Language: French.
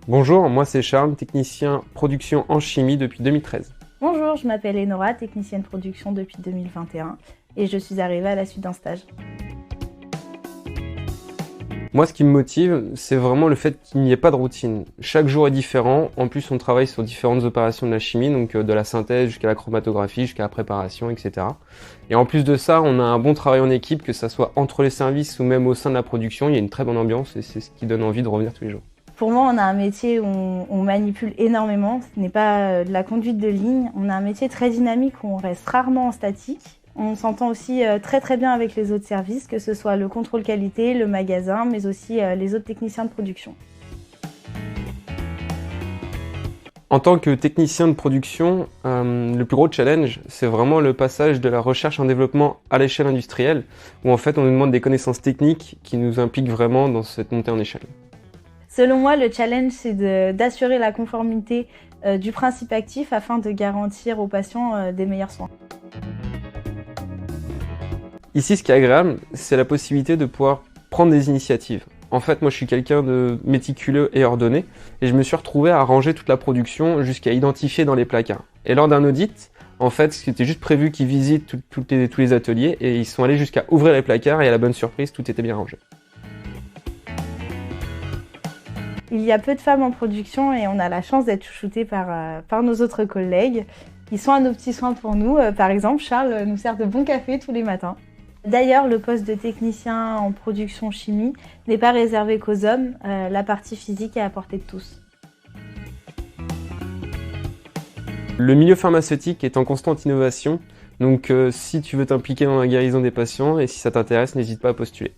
Bonjour, moi c'est Charles, technicien production en chimie depuis 2013. Bonjour, je m'appelle Enora, technicienne production depuis 2021 et je suis arrivée à la suite d'un stage. Moi ce qui me motive, c'est vraiment le fait qu'il n'y ait pas de routine. Chaque jour est différent, en plus on travaille sur différentes opérations de la chimie, donc de la synthèse jusqu'à la chromatographie, jusqu'à la préparation, etc. Et en plus de ça, on a un bon travail en équipe, que ça soit entre les services ou même au sein de la production, il y a une très bonne ambiance et c'est ce qui donne envie de revenir tous les jours. Pour moi, on a un métier où on manipule énormément, ce n'est pas de la conduite de ligne, on a un métier très dynamique où on reste rarement en statique. On s'entend aussi très bien avec les autres services, que ce soit le contrôle qualité, le magasin, mais aussi les autres techniciens de production. En tant que technicien de production, le plus gros challenge, c'est vraiment le passage de la recherche en développement à l'échelle industrielle, où en fait on nous demande des connaissances techniques qui nous impliquent vraiment dans cette montée en échelle. Selon moi, le challenge, c'est d'assurer la conformité du principe actif afin de garantir aux patients des meilleurs soins. Ici, ce qui est agréable, c'est la possibilité de pouvoir prendre des initiatives. En fait, moi, je suis quelqu'un de méticuleux et ordonné, et je me suis retrouvé à ranger toute la production jusqu'à identifier dans les placards. Et lors d'un audit, en fait, c'était juste prévu qu'ils visitent tous les ateliers, et ils sont allés jusqu'à ouvrir les placards, et à la bonne surprise, tout était bien rangé. Il y a peu de femmes en production et on a la chance d'être chouchoutés par nos autres collègues. Ils sont à nos petits soins pour nous. Par exemple, Charles nous sert de bon café tous les matins. D'ailleurs, le poste de technicien en production chimie n'est pas réservé qu'aux hommes. La partie physique est à portée de tous. Le milieu pharmaceutique est en constante innovation, donc si tu veux t'impliquer dans la guérison des patients et si ça t'intéresse, n'hésite pas à postuler.